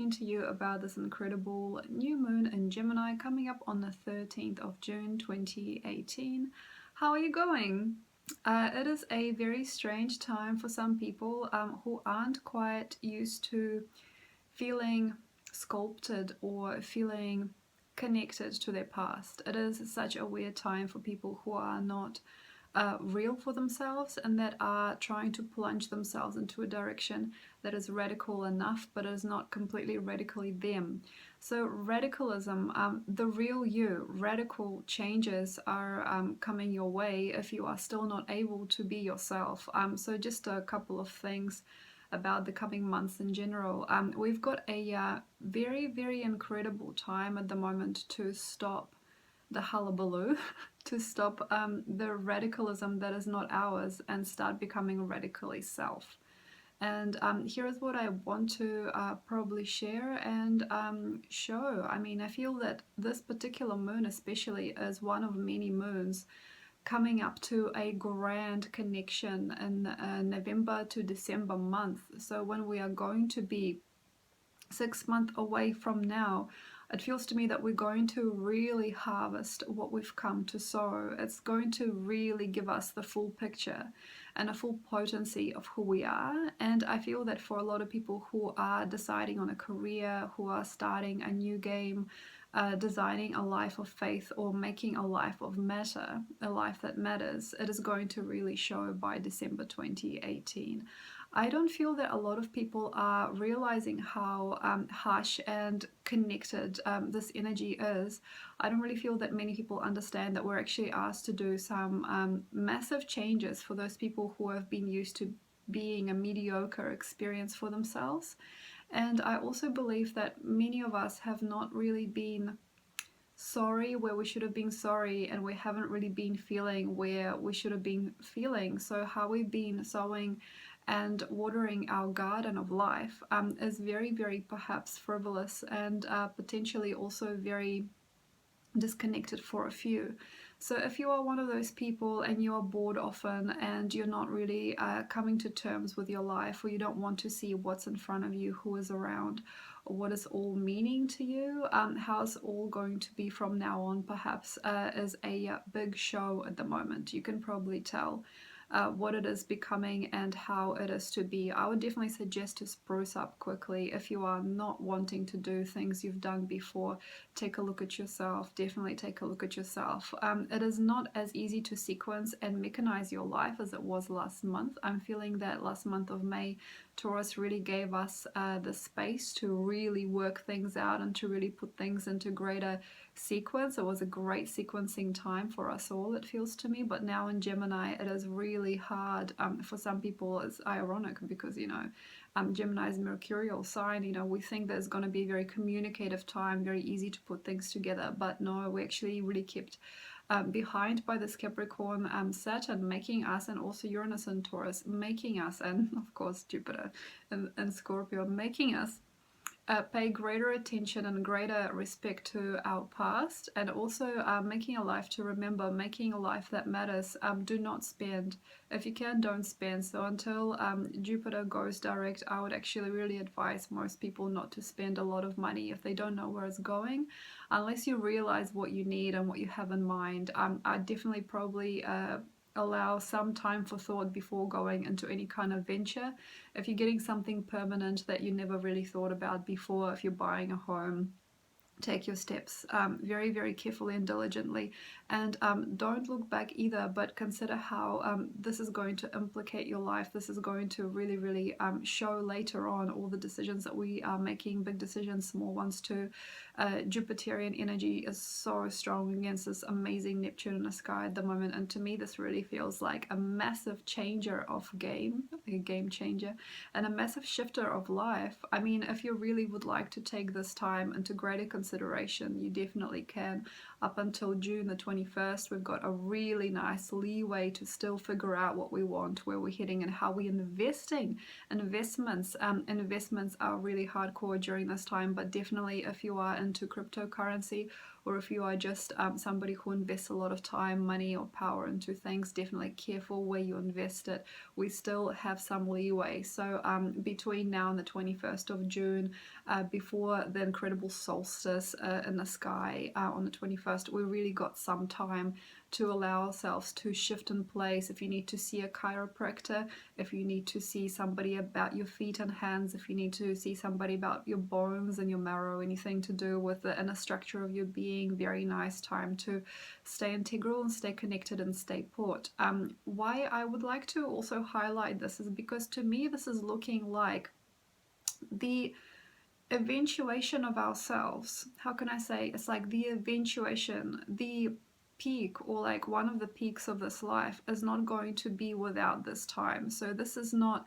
speaking to you about this incredible new moon in Gemini coming up on the 13th of June 2018. How are you going? It is a very strange time for some people who aren't quite used to feeling sculpted or feeling connected to their past. It is such a weird time for people who are not real for themselves and that are trying to plunge themselves into a direction that is radical enough but is not completely radically them. So radicalism, the real you, radical changes are coming your way if you are still not able to be yourself. So just a couple of things about the coming months in general. We've got a very, very incredible time at the moment to stop the hullabaloo, to stop the radicalism that is not ours and start becoming radically self. And here is what I want to probably share and show. I mean, I feel that this particular moon especially is one of many moons coming up to a grand connection in November to December month. So when we are going to be 6 months away from now, it feels to me that we're going to really harvest what we've come to sow. It's going to really give us the full picture and a full potency of who we are. And I feel that for a lot of people who are deciding on a career, who are starting a new game, designing a life of faith or making a life of matter, a life that matters, it is going to really show by December 2018. I don't feel that a lot of people are realizing how harsh and connected this energy is. I don't really feel that many people understand that we're actually asked to do some massive changes for those people who have been used to being a mediocre experience for themselves. And I also believe that many of us have not really been sorry where we should have been sorry, and we haven't really been feeling where we should have been feeling. So how we've been sowing and watering our garden of life is very, very perhaps frivolous and potentially also very disconnected for a few. So if you are one of those people and you are bored often and you're not really coming to terms with your life, or you don't want to see what's in front of you, who is around, or what is all meaning to you, how it's all going to be from now on perhaps is a big show at the moment. You can probably tell what it is becoming and how it is to be. I would definitely suggest to spruce up quickly. If you are not wanting to do things you've done before, take a look at yourself. Definitely take a look at yourself. It is not as easy to sequence and mechanize your life as it was last month. I'm feeling that last month of May, Taurus really gave us the space to really work things out and to really put things into greater sequence. It was a great sequencing time for us all, it feels to me. But now in Gemini, it is really hard. For some people, it's ironic because, you know, Gemini is a mercurial sign. You know, we think there's going to be a very communicative time, very easy to put things together. But no, we actually really kept behind by this Capricorn, Saturn making us, and also Uranus and Taurus making us, and of course Jupiter and Scorpio making us pay greater attention and greater respect to our past, and also making a life to remember, making a life that matters. Do not spend. If you can, don't spend. So until Jupiter goes direct, I would actually really advise most people not to spend a lot of money if they don't know where it's going, unless you realize what you need and what you have in mind. I'd definitely probably allow some time for thought before going into any kind of venture. If you're getting something permanent that you never really thought about before, if you're buying a home, take your steps very, very carefully and diligently, and don't look back either, but consider how this is going to implicate your life. This is going to really, really show later on all the decisions that we are making, big decisions, small ones too. Jupiterian energy is so strong against this amazing Neptune in the sky at the moment, and to me this really feels like a massive changer of game, a game changer, and a massive shifter of life. I mean, if you really would like to take this time into greater consideration, you definitely can. Up until June the 21st, we've got a really nice leeway to still figure out what we want, where we're heading, and how we're investing. Investments are really hardcore during this time, but definitely if you are into cryptocurrency, or if you are just somebody who invests a lot of time, money, or power into things, definitely careful where you invest it. We still have some leeway. So between now and the 21st of June, before the incredible solstice in the sky on the 21st, we really got some time to allow ourselves to shift in place. If you need to see a chiropractor, if you need to see somebody about your feet and hands, if you need to see somebody about your bones and your marrow, anything to do with the inner structure of your being, very nice time to stay integral and stay connected and stay put. Why I would like to also highlight this is because to me this is looking like the eventuation of ourselves. How can I say? It's like the eventuation, the peak, or like one of the peaks of this life is not going to be without this time. So this is not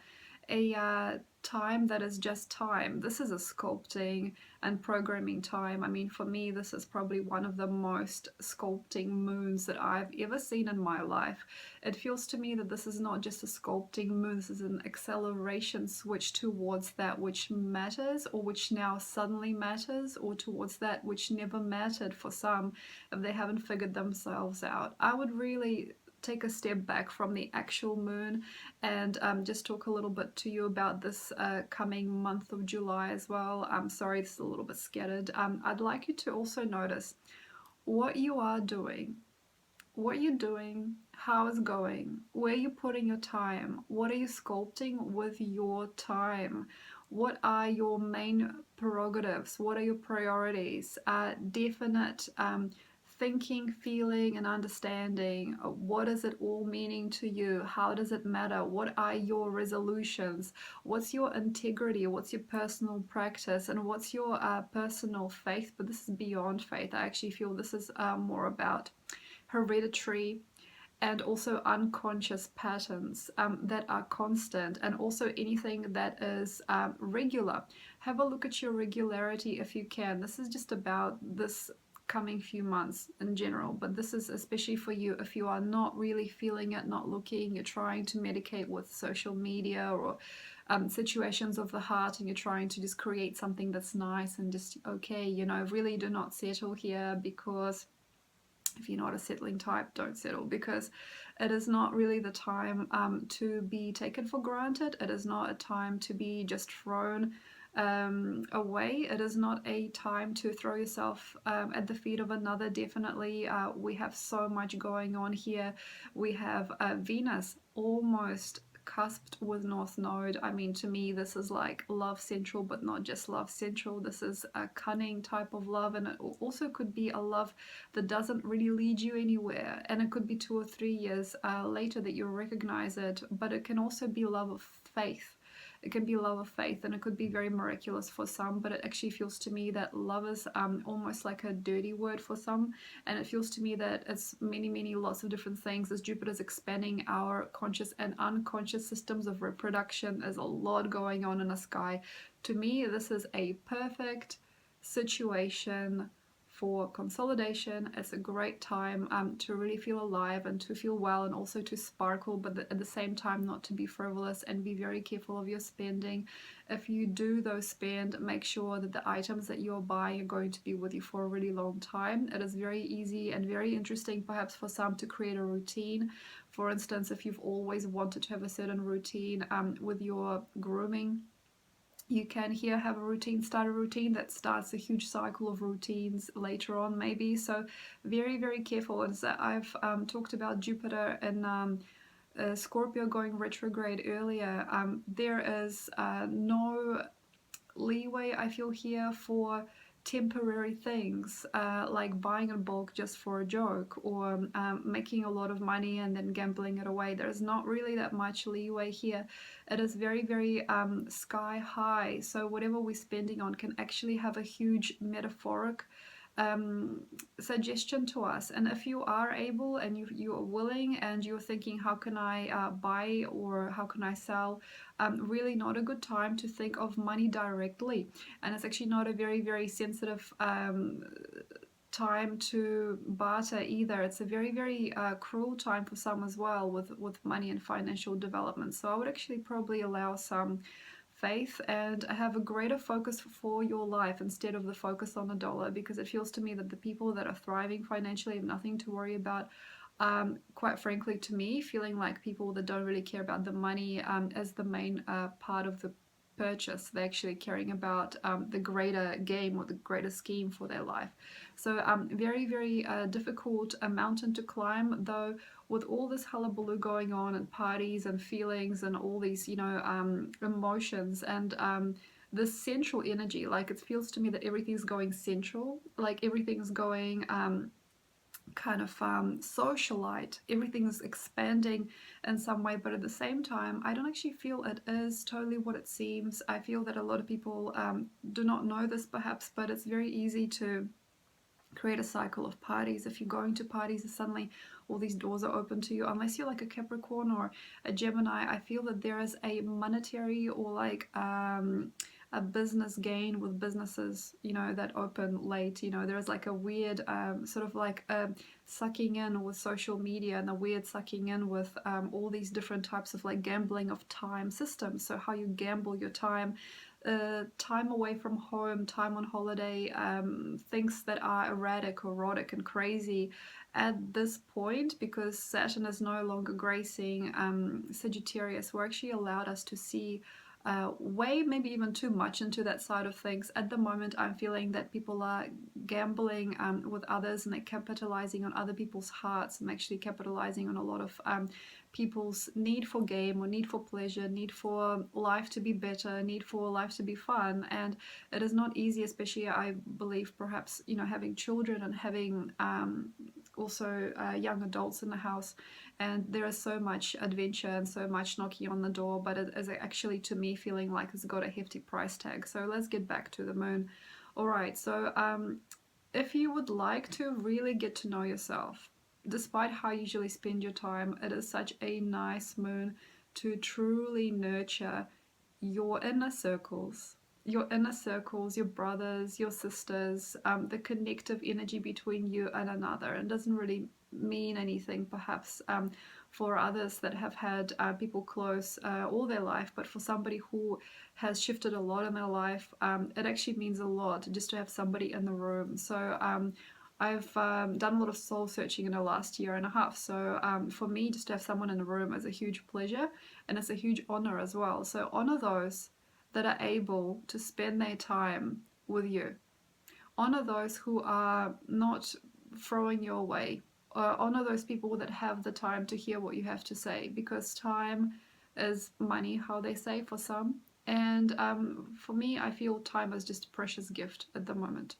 a time that is just time. This is a sculpting and programming time. I mean, for me, this is probably one of the most sculpting moons that I've ever seen in my life. It feels to me that this is not just a sculpting moon, this is an acceleration switch towards that which matters, or which now suddenly matters, or towards that which never mattered for some if they haven't figured themselves out. I would really take a step back from the actual moon and just talk a little bit to you about this coming month of July as well. I'm sorry, this is a little bit scattered. I'd like you to also notice what you are doing, how it's going, where you're putting your time, what are you sculpting with your time, what are your main prerogatives, what are your priorities, definite thinking, feeling, and understanding. What is it all meaning to you? How does it matter? What are your resolutions? What's your integrity? What's your personal practice? And what's your personal faith? But this is beyond faith. I actually feel this is more about hereditary and also unconscious patterns that are constant, and also anything that is regular. Have a look at your regularity if you can. This is just about this coming few months in general, but this is especially for you if you are not really feeling it, not looking, you're trying to medicate with social media or situations of the heart, and you're trying to just create something that's nice and just okay, you know, really do not settle here, because if you're not a settling type, don't settle, because it is not really the time to be taken for granted. It is not a time to be just thrown away. It is not a time to throw yourself at the feet of another. Definitely we have so much going on here. We have Venus almost cusped with North Node. I mean, to me this is like love central, but not just love central. This is a cunning type of love, and it also could be a love that doesn't really lead you anywhere, and it could be 2 or 3 years later that you'll recognize it. But it can also be love of faith. It can be love of faith, and it could be very miraculous for some, but it actually feels to me that love is almost like a dirty word for some, and it feels to me that it's many lots of different things. As Jupiter's expanding our conscious and unconscious systems of reproduction, there's a lot going on in the sky. To me, this is a perfect situation for consolidation. It's a great time to really feel alive and to feel well, and also to sparkle, but at the same time not to be frivolous, and be very careful of your spending. If you do though spend, make sure that the items that you're buying are going to be with you for a really long time. It is very easy and very interesting perhaps for some to create a routine. For instance, if you've always wanted to have a certain routine with your grooming, you can here have a routine, start a routine that starts a huge cycle of routines later on maybe. So very careful. As I've talked about Jupiter and Scorpio going retrograde earlier, there is no leeway I feel here for temporary things like buying in bulk just for a joke, or making a lot of money and then gambling it away. There's not really that much leeway here. It is very sky high, so whatever we're spending on can actually have a huge metaphoric suggestion to us. And if you are able and you are willing and you're thinking, how can I buy or how can I sell, really not a good time to think of money directly. And it's actually not a very sensitive time to barter either. It's a very cruel time for some as well with money and financial development. So I would actually probably allow some faith and have a greater focus for your life instead of the focus on a dollar, because it feels to me that the people that are thriving financially have nothing to worry about. Quite frankly, to me, feeling like people that don't really care about the money as the main part of the purchase. They're actually caring about the greater game or the greater scheme for their life. So very, very difficult mountain to climb, though, with all this hullabaloo going on and parties and feelings and all these, emotions and this central energy. Like, it feels to me that everything's going central, like everything's going kind of socialite, everything's expanding in some way, but at the same time I don't actually feel it is totally what it seems. I feel that a lot of people do not know this perhaps, but it's very easy to create a cycle of parties. If you're going to parties and suddenly all these doors are open to you, unless you're like a Capricorn or a Gemini, I feel that there is a monetary or like a business gain with businesses, that open late. There's like a weird sort of like a sucking in with social media and a weird sucking in with all these different types of like gambling of time systems. So how you gamble your time, time away from home, time on holiday, things that are erratic, erotic, and crazy at this point, because Saturn is no longer gracing Sagittarius, who actually allowed us to see way maybe even too much into that side of things. At the moment, I'm feeling that people are gambling with others, and they're capitalizing on other people's hearts, and actually capitalizing on a lot of people's need for game or need for pleasure, need for life to be better, need for life to be fun. And it is not easy, especially I believe perhaps having children and having also young adults in the house, and there is so much adventure and so much knocking on the door, but it is actually, to me, feeling like it's got a hefty price tag. So let's get back to the moon. All right, so if you would like to really get to know yourself, despite how you usually spend your time, it is such a nice moon to truly nurture your inner circles. Your inner circles, your brothers, your sisters, the connective energy between you and another. It doesn't really mean anything perhaps for others that have had people close all their life, but for somebody who has shifted a lot in their life, it actually means a lot just to have somebody in the room. So I've done a lot of soul searching in the last year and a half, so for me, just to have someone in the room is a huge pleasure, and it's a huge honor as well. So honor those that are able to spend their time with you. Honor those who are not throwing you away. Honor those people that have the time to hear what you have to say, because time is money, how they say, for some. And for me, I feel time is just a precious gift at the moment.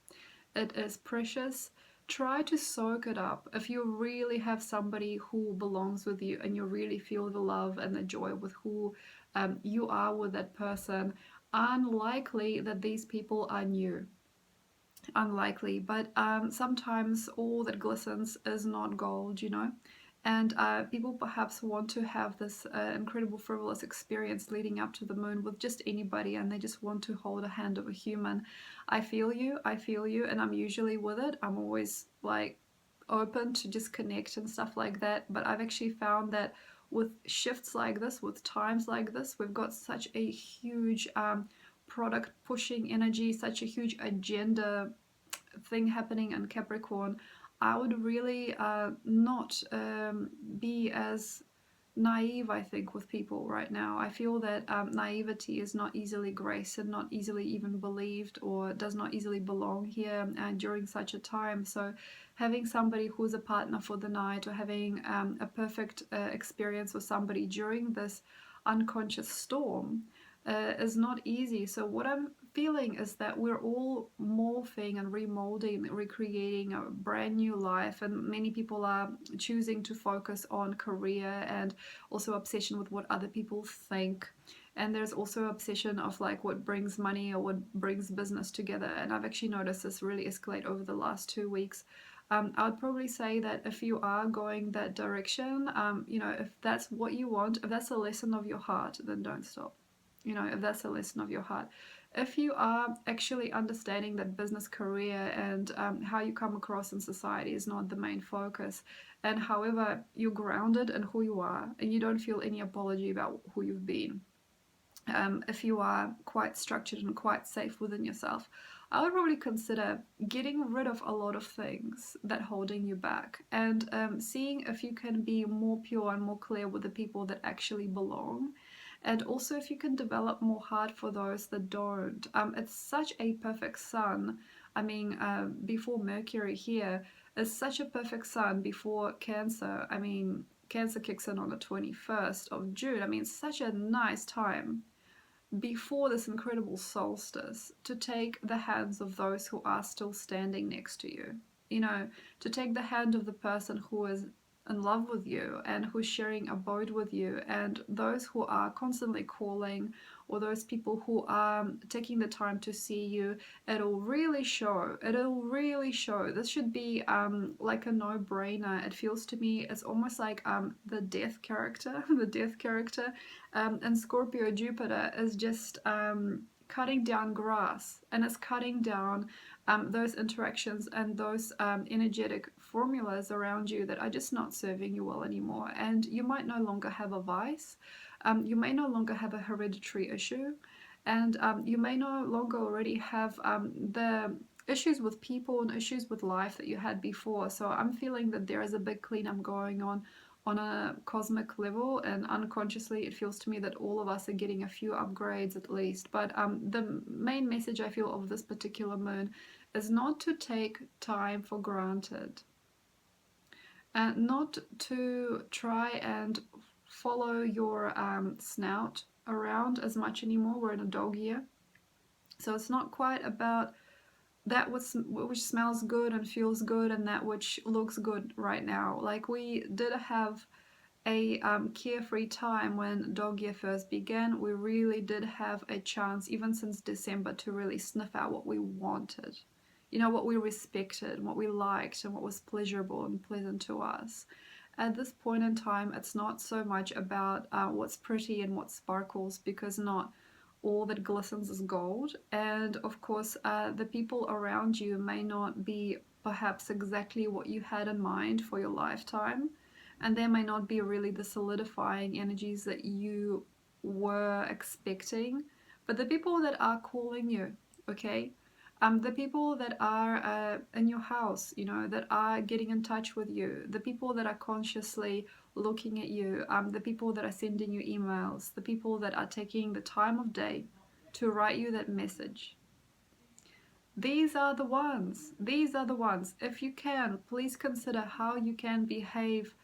It is precious. Try to soak it up. If you really have somebody who belongs with you and you really feel the love and the joy with who you are with that person, unlikely that these people are new. Unlikely, but sometimes all that glistens is not gold, and people perhaps want to have this incredible frivolous experience leading up to the moon with just anybody, and they just want to hold a hand of a human. I feel you, and I'm usually with it. I'm always like open to just connect and stuff like that, but I've actually found that with shifts like this, with times like this, we've got such a huge product pushing energy, such a huge agenda thing happening in Capricorn. I would really not be as naive, I think, with people right now. I feel that naivety is not easily graced and not easily even believed, or does not easily belong here during such a time. So having somebody who's a partner for the night, or having a perfect experience with somebody during this unconscious storm is not easy. So what I'm feeling is that we're all morphing and remolding, recreating a brand new life, and many people are choosing to focus on career and also obsession with what other people think. And there's also obsession of like what brings money or what brings business together. And I've actually noticed this really escalate over the last 2 weeks. I would probably say that if you are going that direction, if that's what you want, if that's a lesson of your heart, then don't stop. If that's a lesson of your heart. If you are actually understanding that business, career, and how you come across in society is not the main focus, and however you're grounded in who you are and you don't feel any apology about who you've been, if you are quite structured and quite safe within yourself, I would probably consider getting rid of a lot of things that holding you back, and seeing if you can be more pure and more clear with the people that actually belong, and also if you can develop more heart for those that don't. It's such a perfect sun. I mean, before Mercury here is such a perfect sun before Cancer. I mean, Cancer kicks in on the 21st of June. I mean, such a nice time before this incredible solstice to take the hands of those who are still standing next to you. You know, to take the hand of the person who is in love with you and who's sharing a boat with you, and those who are constantly calling, or those people who are taking the time to see you. It'll really show. It'll really show. This should be like a no-brainer. It feels to me it's almost like the death character. The death character and Scorpio Jupiter is just cutting down grass, and it's cutting down those interactions and those energetic formulas around you that are just not serving you well anymore. And you might no longer have a vice, you may no longer have a hereditary issue, and you may no longer already have the issues with people and issues with life that you had before. So I'm feeling that there is a big cleanup going on a cosmic level, and unconsciously it feels to me that all of us are getting a few upgrades at least. But the main message I feel of this particular moon is not to take time for granted, and not to try and follow your snout around as much anymore. We're in a dog year, so it's not quite about that which smells good and feels good and that which looks good right now. Like, we did have a carefree time when dog year first began. We really did have a chance, even since December, to really sniff out what we wanted. You know, what we respected, and what we liked, and what was pleasurable and pleasant to us. At this point in time, it's not so much about what's pretty and what sparkles, because not all that glistens is gold. And of course, the people around you may not be perhaps exactly what you had in mind for your lifetime, and they may not be really the solidifying energies that you were expecting. But the people that are calling you, okay, the people that are in your house, you know, that are getting in touch with you, the people that are consciously looking at you, the people that are sending you emails, the people that are taking the time of day to write you that message. These are the ones. These are the ones. If you can, please consider how you can behave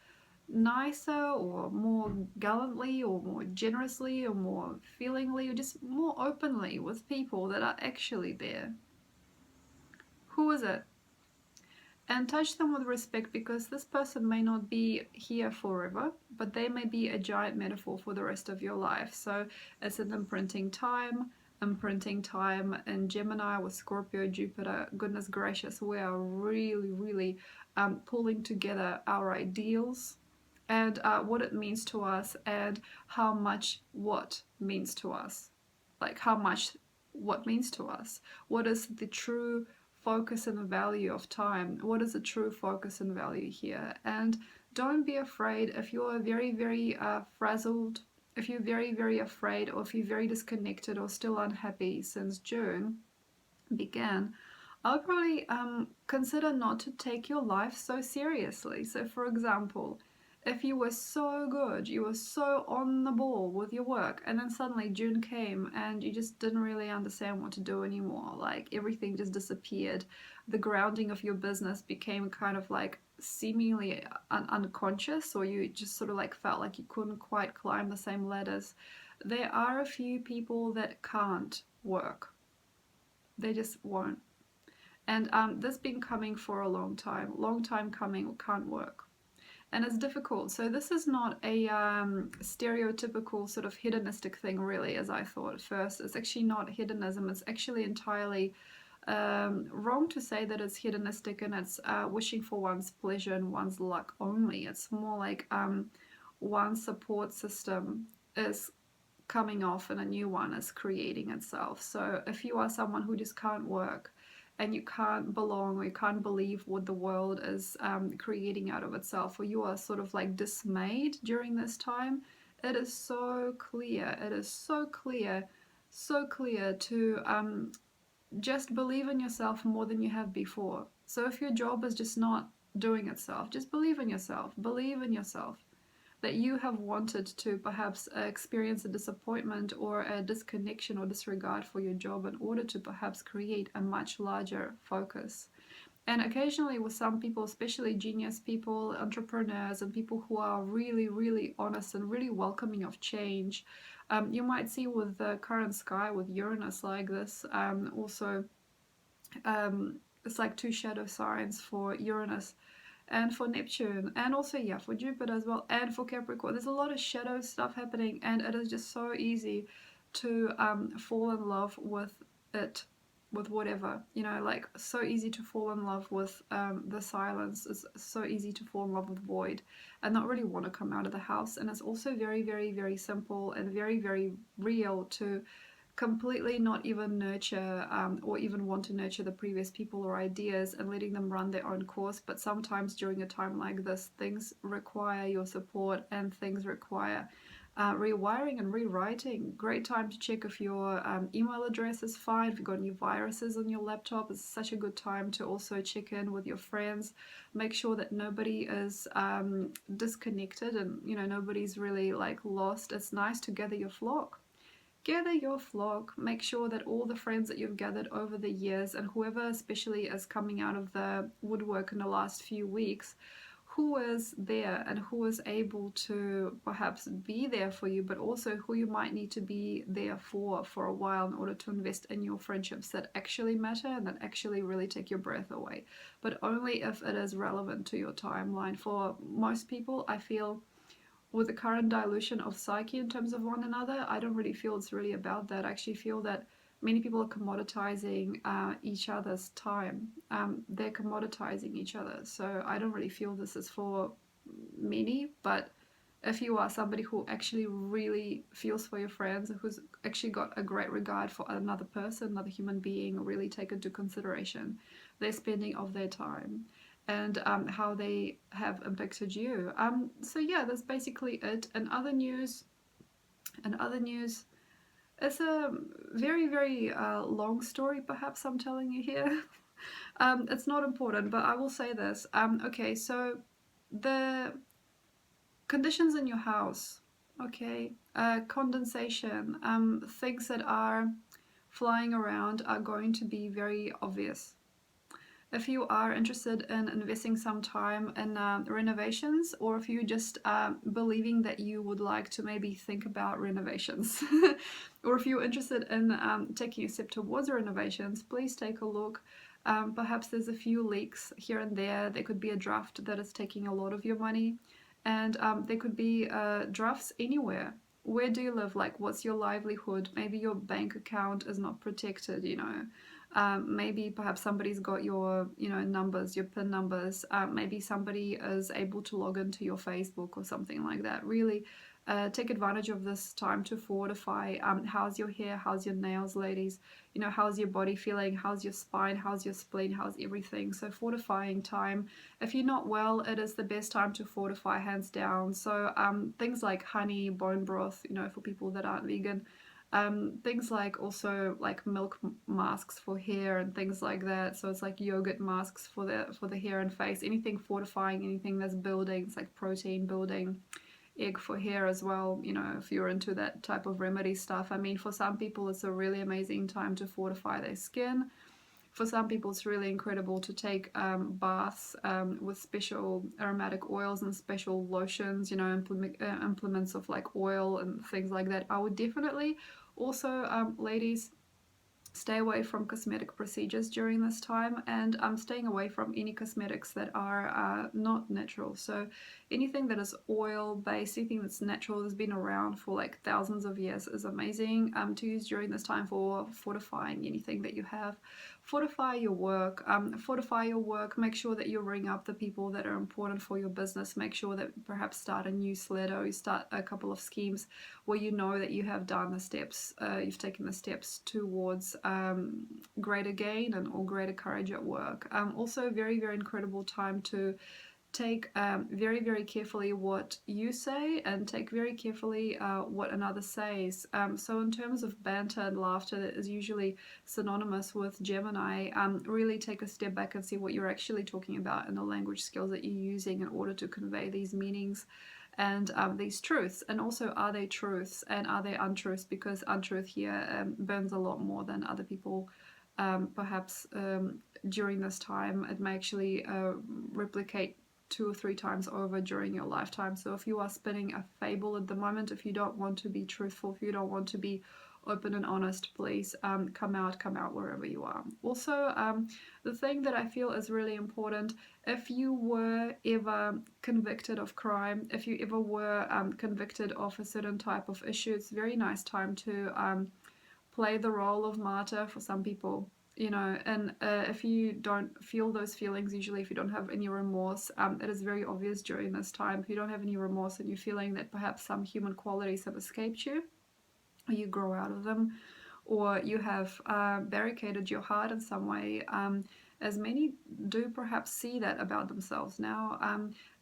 nicer, or more gallantly, or more generously, or more feelingly, or just more openly with people that are actually there. Who is it? And touch them with respect, because this person may not be here forever, but they may be a giant metaphor for the rest of your life. So it's an imprinting time in Gemini with Scorpio Jupiter. Goodness gracious, we are really pulling together our ideals, and what it means to us, and how much what means to us. Like, how much what means to us. What is the true focus and the value of time? What is the true focus and value here? And don't be afraid if you are very frazzled, if you're very afraid, or if you're very disconnected or still unhappy since June began. I would probably consider not to take your life so seriously. So for example, if you were so good, you were so on the ball with your work, and then suddenly June came and you just didn't really understand what to do anymore, like everything just disappeared, the grounding of your business became kind of like seemingly unconscious, or you just sort of like felt like you couldn't quite climb the same ladders. There are a few people that can't work. They just won't. And this been coming for a long time coming, can't work. And it's difficult. So this is not a stereotypical sort of hedonistic thing, really, as I thought at first. It's actually not hedonism. It's actually entirely wrong to say that it's hedonistic and it's wishing for one's pleasure and one's luck only. It's more like one support system is coming off and a new one is creating itself. So if you are someone who just can't work, and you can't belong, or you can't believe what the world is creating out of itself, or you are sort of like dismayed during this time, It is so clear. It is so clear, so clear to just believe in yourself more than you have before. So if your job is just not doing itself, just believe in yourself. Believe in yourself that you have wanted to perhaps experience a disappointment or a disconnection or disregard for your job in order to perhaps create a much larger focus. And occasionally with some people, especially genius people, entrepreneurs, and people who are really, really honest and really welcoming of change, you might see with the current sky, with Uranus like this, also it's like two shadow signs for Uranus and for Neptune, and also, yeah, for Jupiter as well, and for Capricorn. There's a lot of shadow stuff happening, and it is just so easy to fall in love with it, with whatever, you know, like so easy to fall in love with the silence. It's so easy to fall in love with void and not really want to come out of the house. And it's also very, very, very simple and very, very real to completely not even nurture or even want to nurture the previous people or ideas and letting them run their own course. But sometimes during a time like this, things require your support and things require rewiring and rewriting. Great time to check if your email address is fine, if you've got any viruses on your laptop. It's such a good time to also check in with your friends, make sure that nobody is disconnected and, you know, nobody's really like lost. It's nice to gather your flock. Gather your flock, make sure that all the friends that you've gathered over the years, and whoever especially is coming out of the woodwork in the last few weeks, who is there and who is able to perhaps be there for you, but also who you might need to be there for a while in order to invest in your friendships that actually matter and that actually really take your breath away, but only if it is relevant to your timeline. For most people, I feel, with the current dilution of psyche in terms of one another, I don't really feel it's really about that. I actually feel that many people are commoditizing each other's time. They're commoditizing each other. So I don't really feel this is for many, but if you are somebody who actually really feels for your friends, who's actually got a great regard for another person, another human being, really take into consideration their spending of their time and how they have impacted you. So yeah, that's basically it. And other news, it's a very, very long story, perhaps I'm telling you here. It's not important, but I will say this. Okay, so the conditions in your house, okay, condensation, things that are flying around are going to be very obvious. If you are interested in investing some time in renovations, or if you just believing that you would like to maybe think about renovations, or if you're interested in taking a step towards renovations, please take a look. Perhaps there's a few leaks here and there. There could be a draft that is taking a lot of your money, and there could be drafts anywhere. Where do you live? Like, what's your livelihood? Maybe your bank account is not protected, you know. Maybe perhaps somebody's got your, you know, numbers, your PIN numbers. Maybe somebody is able to log into your Facebook or something like that. Really take advantage of this time to fortify. How's your hair? How's your nails, ladies? You know, how's your body feeling? How's your spine? How's your spleen? How's everything? So fortifying time. If you're not well, it is the best time to fortify, hands down. So things like honey, bone broth, you know, for people that aren't vegan. Things like also like milk masks for hair and things like that. So it's like yogurt masks for the hair and face. Anything fortifying, anything that's building. It's like protein building. Egg for hair as well, you know, if you're into that type of remedy stuff. I mean, for some people it's a really amazing time to fortify their skin. For some people it's really incredible to take baths with special aromatic oils and special lotions, you know, implements of like oil and things like that. I would definitely also, ladies, stay away from cosmetic procedures during this time, and staying away from any cosmetics that are not natural. So anything that is oil based, anything that's natural, that's been around for like thousands of years, is amazing to use during this time for fortifying anything that you have. Fortify your work. Make sure that you ring up the people that are important for your business. Make sure that perhaps start a newsletter, or you start a couple of schemes where you know that you have done the steps, you've taken the steps towards greater gain and or greater courage at work. Also very, very incredible time to take very, very carefully what you say and take very carefully what another says. So in terms of banter and laughter, that is usually synonymous with Gemini, really take a step back and see what you're actually talking about and the language skills that you're using in order to convey these meanings and these truths. And also, are they truths and are they untruths? Because untruth here burns a lot more than other people perhaps during this time. It may actually replicate 2 or 3 times over during your lifetime. So if you are spinning a fable at the moment, if you don't want to be truthful, if you don't want to be open and honest, please come out wherever you are. Also, the thing that I feel is really important, if you were ever convicted of crime, if you ever were convicted of a certain type of issue, it's a very nice time to play the role of martyr for some people, you know. And if you don't feel those feelings, usually if you don't have any remorse, it is very obvious during this time. If you don't have any remorse and you're feeling that perhaps some human qualities have escaped you, or you grow out of them, or you have barricaded your heart in some way, as many do perhaps see that about themselves now,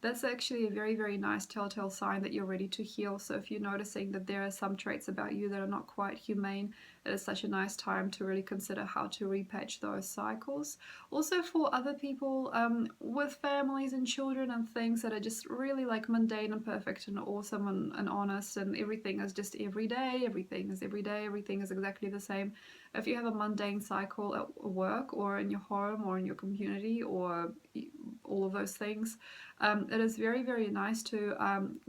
that's actually a very, very nice telltale sign that you're ready to heal. So if you're noticing that there are some traits about you that are not quite humane, it is such a nice time to really consider how to repatch those cycles. Also for other people with families and children and things that are just really like mundane and perfect and awesome and honest, and everything is just every day, everything is every day, everything is exactly the same. If you have a mundane cycle at work or in your home or in your community or all of those things, it is very, very nice to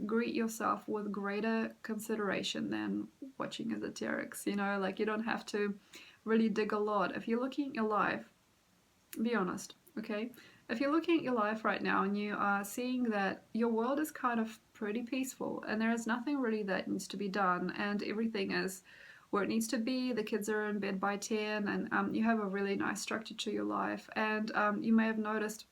greet yourself with greater consideration than watching esoterics. You know, like you don't have to really dig a lot. If you're looking at your life, be honest, okay? If you're looking at your life right now and you are seeing that your world is kind of pretty peaceful and there is nothing really that needs to be done and everything is where it needs to be, the kids are in bed by 10, and you have a really nice structure to your life, and you may have noticed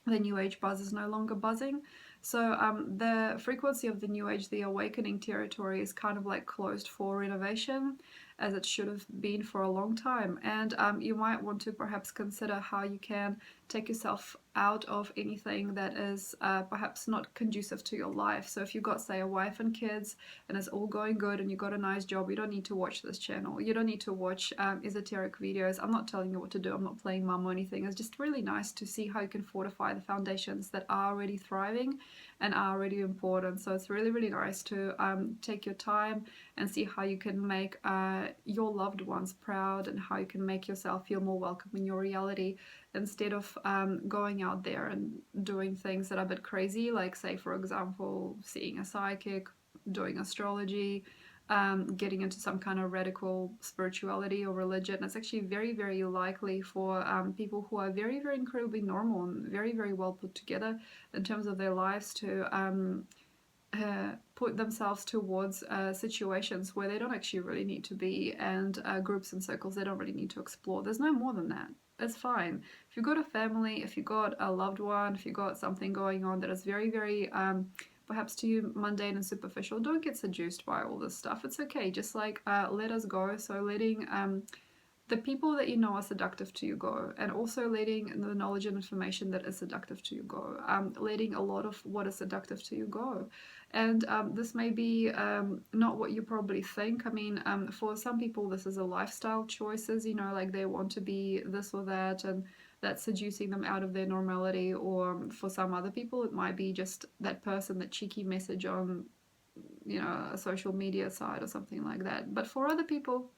the New Age buzz is no longer buzzing. So the frequency of the New Age, the awakening territory, is kind of like closed for renovation, as it should have been for a long time. And you might want to perhaps consider how you can take yourself out of anything that is perhaps not conducive to your life. So if you've got, say, a wife and kids and it's all going good and you've got a nice job, you don't need to watch this channel. You don't need to watch esoteric videos. I'm not telling you what to do. I'm not playing mum or anything. It's just really nice to see how you can fortify the foundations that are already thriving and are already important. So it's really, really nice to take your time and see how you can make your loved ones proud and how you can make yourself feel more welcome in your reality, instead of going out there and doing things that are a bit crazy, like, say, for example, seeing a psychic, doing astrology, getting into some kind of radical spirituality or religion. It's actually very, very likely for people who are very, very incredibly normal and very, very well put together in terms of their lives to put themselves towards situations where they don't actually really need to be, and groups and circles they don't really need to explore. There's no more than that. It's fine. If you've got a family, if you've got a loved one, if you've got something going on that is very, very perhaps to you mundane and superficial, don't get seduced by all this stuff. It's okay. Just like let us go. So letting the people that you know are seductive to you go, and also letting the knowledge and information that is seductive to you go, letting a lot of what is seductive to you go. And this may be not what you probably think. I mean, for some people this is a lifestyle choices, you know, like they want to be this or that, and that's seducing them out of their normality. Or for some other people it might be just that person, that cheeky message on, you know, a social media site or something like that. But for other people,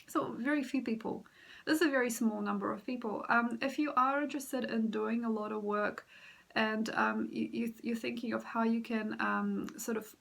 so very few people, this is a very small number of people, if you are interested in doing a lot of work and you're thinking of how you can sort of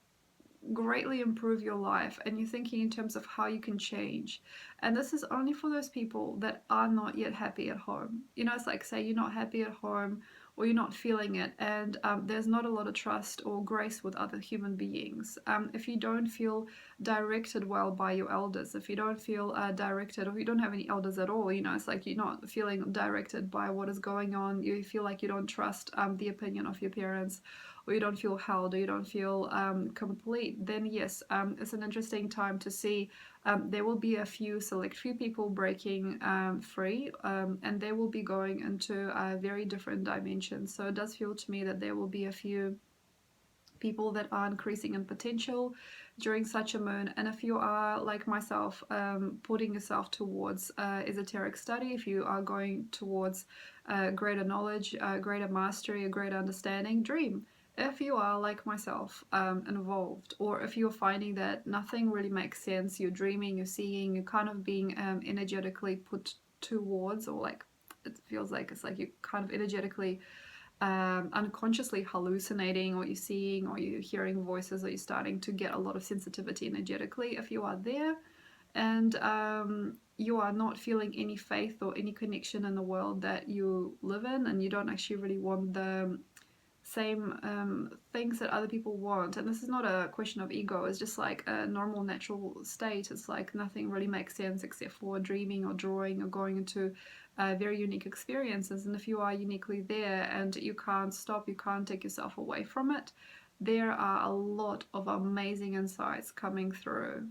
greatly improve your life, and you're thinking in terms of how you can change, and this is only for those people that are not yet happy at home. You know, it's like, say you're not happy at home or you're not feeling it, and there's not a lot of trust or grace with other human beings. If you don't feel directed well by your elders, if you don't feel directed, or you don't have any elders at all, you know, it's like you're not feeling directed by what is going on, you feel like you don't trust the opinion of your parents, or you don't feel held, or you don't feel complete, then yes, it's an interesting time to see. There will be a select few people breaking free, and they will be going into very different dimensions. So it does feel to me that there will be a few people that are increasing in potential during such a moon. And if you are like myself, putting yourself towards esoteric study, if you are going towards greater knowledge, greater mastery, a greater understanding, dream. If you are like myself, involved, or if you're finding that nothing really makes sense, you're dreaming, you're seeing, you're kind of being energetically put towards, or like it feels like it's like you kind of energetically unconsciously hallucinating, or you're seeing, or you're hearing voices, or you're starting to get a lot of sensitivity energetically. If you are there and you are not feeling any faith or any connection in the world that you live in, and you don't actually really want the same things that other people want, and this is not a question of ego, it's just like a normal natural state. It's like nothing really makes sense except for dreaming or drawing or going into very unique experiences. And if you are uniquely there and you can't stop, you can't take yourself away from it, there are a lot of amazing insights coming through.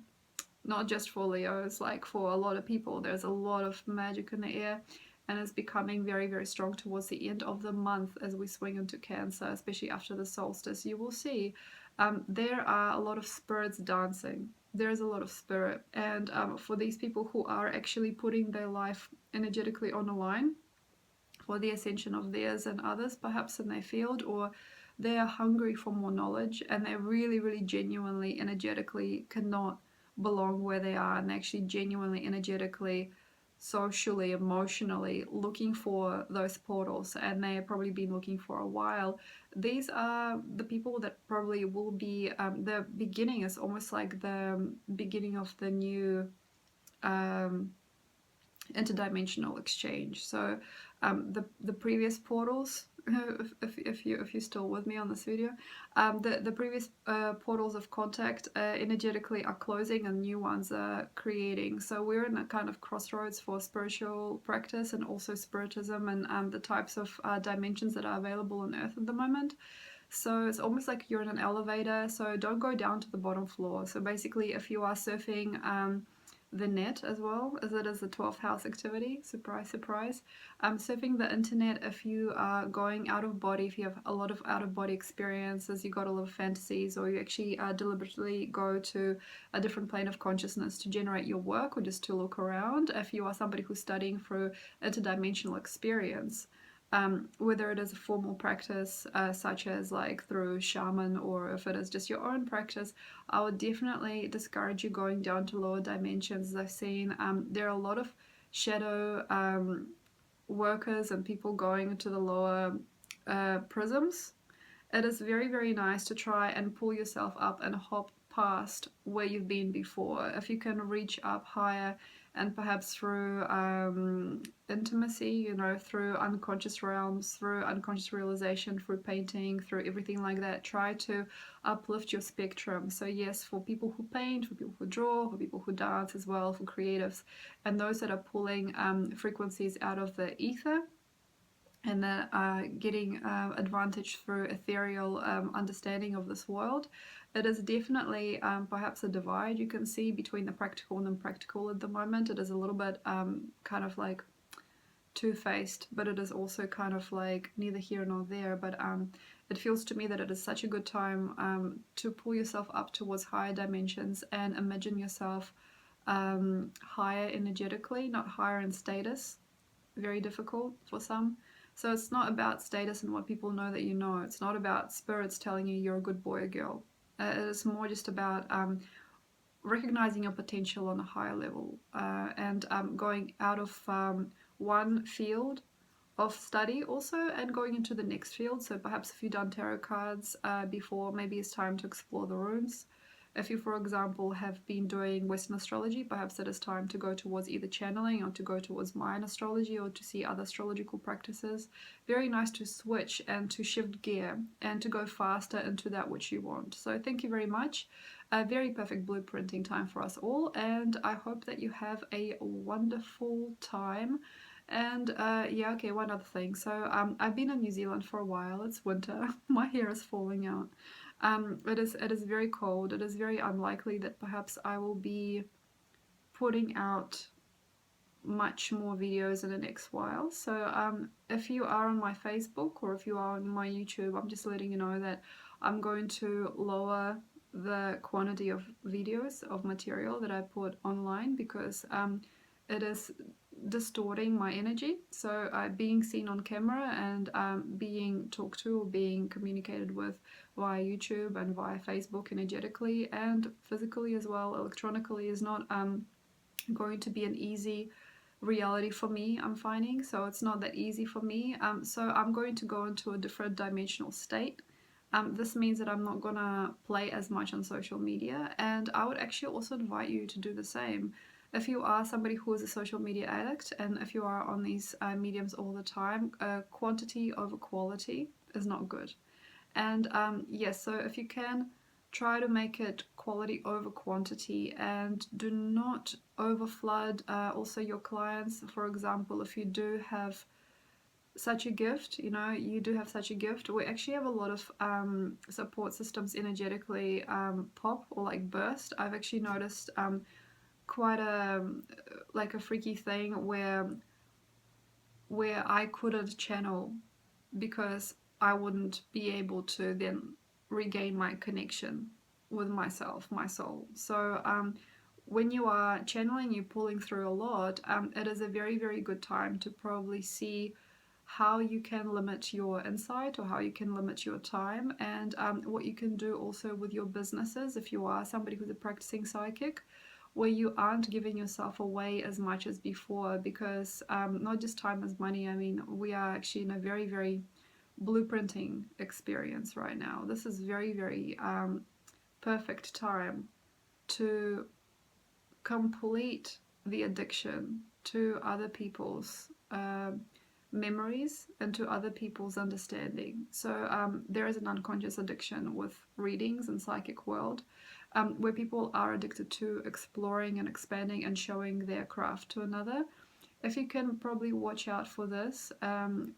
Not just for Leos, like for a lot of people, there's a lot of magic in the air, and it's becoming very, very strong towards the end of the month as we swing into Cancer, especially after the solstice. You will see there are a lot of spirits dancing. There's a lot of spirit, and for these people who are actually putting their life energetically on the line for the ascension of theirs and others, perhaps in their field, or they are hungry for more knowledge, and they really, really genuinely, energetically cannot belong where they are, and actually genuinely, energetically, socially, emotionally looking for those portals, and they have probably been looking for a while. These are the people that probably will be the beginning is almost like the beginning of the new interdimensional exchange. So the previous portals, if you're still with me on this video, the previous portals of contact energetically are closing and new ones are creating. So we're in a kind of crossroads for spiritual practice and also spiritism, and the types of dimensions that are available on Earth at the moment. So it's almost like you're in an elevator, so don't go down to the bottom floor. So basically, if you are surfing the net as well, as it is a 12th house activity, surprise, surprise, surfing the internet, if you are going out of body, if you have a lot of out of body experiences, you got a lot of fantasies, or you actually deliberately go to a different plane of consciousness to generate your work, or just to look around, if you are somebody who's studying through interdimensional experience, whether it is a formal practice such as like through shaman, or if it is just your own practice, I would definitely discourage you going down to lower dimensions. As I've seen, there are a lot of shadow workers and people going into the lower prisms. It is very, very nice to try and pull yourself up and hop past where you've been before. If you can reach up higher, and perhaps through intimacy, you know, through unconscious realms, through unconscious realization, through painting, through everything like that, try to uplift your spectrum. So yes, for people who paint, for people who draw, for people who dance as well, for creatives, and those that are pulling frequencies out of the ether, and that are getting advantage through ethereal understanding of this world. It is definitely perhaps a divide you can see between the practical and impractical at the moment. It is a little bit kind of like two-faced, but it is also kind of like neither here nor there. But it feels to me that it is such a good time to pull yourself up towards higher dimensions and imagine yourself higher energetically, not higher in status. Very difficult for some. So it's not about status and what people know that you know. It's not about spirits telling you you're a good boy or girl. It is more just about recognizing your potential on a higher level, and going out of one field of study also and going into the next field. So perhaps if you've done tarot cards before, maybe it's time to explore the runes. If you, for example, have been doing Western astrology, perhaps it is time to go towards either channeling or to go towards Mayan astrology or to see other astrological practices. Very nice to switch and to shift gear and to go faster into that which you want. So thank you very much. A very perfect blueprinting time for us all, and I hope that you have a wonderful time And yeah, okay, one other thing. So I've been in New Zealand for a while. It's winter. My hair is falling out. It is very cold. It is very unlikely that perhaps I will be putting out much more videos in the next while. So if you are on my Facebook or if you are on my YouTube, I'm just letting you know that I'm going to lower the quantity of videos of material that I put online because it is distorting my energy. So being seen on camera and being talked to or being communicated with via YouTube and via Facebook energetically and physically as well, electronically, is not going to be an easy reality for me, I'm finding. So it's not that easy for me. So I'm going to go into a different dimensional state. This means that I'm not gonna play as much on social media, and I would actually also invite you to do the same. If you are somebody who is a social media addict, and if you are on these mediums all the time, quantity over quality is not good. And yes, so if you can, try to make it quality over quantity and do not overflood also your clients. For example, if you do have such a gift, you do have such a gift. We actually have a lot of support systems energetically pop or like burst. I've actually noticed quite a freaky thing where I couldn't channel because I wouldn't be able to then regain my connection with myself, my soul. So when you are channeling, you're pulling through a lot, it is a very, very good time to probably see how you can limit your insight or how you can limit your time, and what you can do also with your businesses if you are somebody who's a practicing psychic, where you aren't giving yourself away as much as before, because not just time is money. I mean, we are actually in a very, very blueprinting experience right now. This is very, very perfect time to complete the addiction to other people's memories and to other people's understanding. So there is an unconscious addiction with readings and psychic world, where people are addicted to exploring and expanding and showing their craft to another. If you can probably watch out for this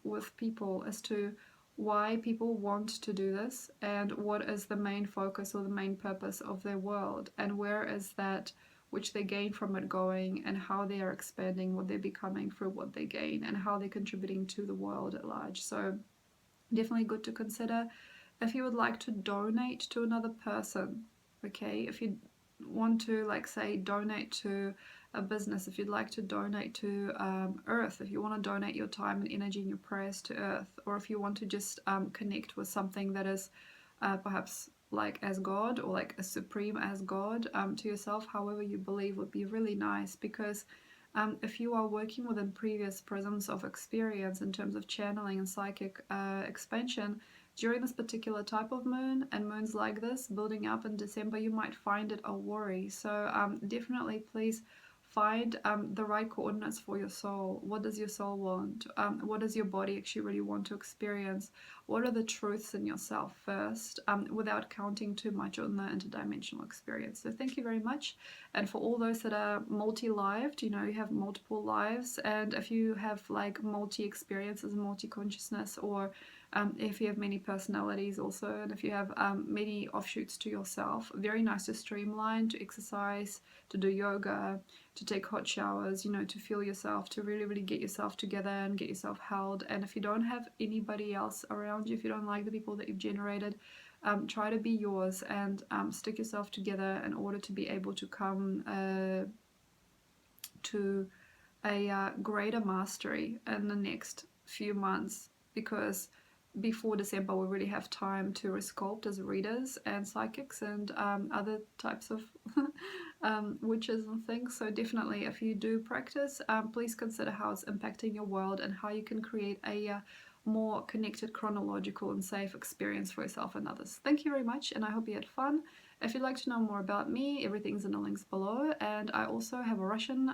with people as to why people want to do this and what is the main focus or the main purpose of their world, and where is that which they gain from it going, and how they are expanding what they're becoming through what they gain, and how they're contributing to the world at large. So definitely good to consider. If you would like to donate to another person, okay, if you want to, like, say, donate to a business, if you'd like to donate to Earth, if you want to donate your time and energy and your prayers to Earth, or if you want to just connect with something that is perhaps like as God or like as supreme as God to yourself, however you believe, would be really nice. Because if you are working within previous prisms of experience in terms of channeling and psychic expansion, during this particular type of moon and moons like this building up in December, you might find it a worry. So definitely please find the right coordinates for your soul. What does your soul want? What does your body actually really want to experience? What are the truths in yourself first, without counting too much on the interdimensional experience. So thank you very much. And for all those that are multi-lived, you have multiple lives, and if you have like multi-experiences, multi-consciousness, or if you have many personalities also, and if you have many offshoots to yourself, very nice to streamline, to exercise, to do yoga, to take hot showers, to feel yourself, to really, really get yourself together and get yourself held. And if you don't have anybody else around you, if you don't like the people that you've generated, try to be yours and stick yourself together in order to be able to come to a greater mastery in the next few months, because before December we really have time to resculpt as readers and psychics and other types of witches and things. So definitely, if you do practice, please consider how it's impacting your world and how you can create a more connected, chronological and safe experience for yourself and others. Thank you very much, and I hope you had fun. If you'd like to know more about me, everything's in the links below, and I also have a Russian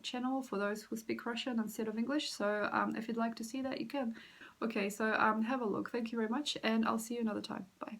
channel for those who speak Russian instead of English, so if you'd like to see that, you can. Okay, so have a look. Thank you very much, and I'll see you another time. Bye.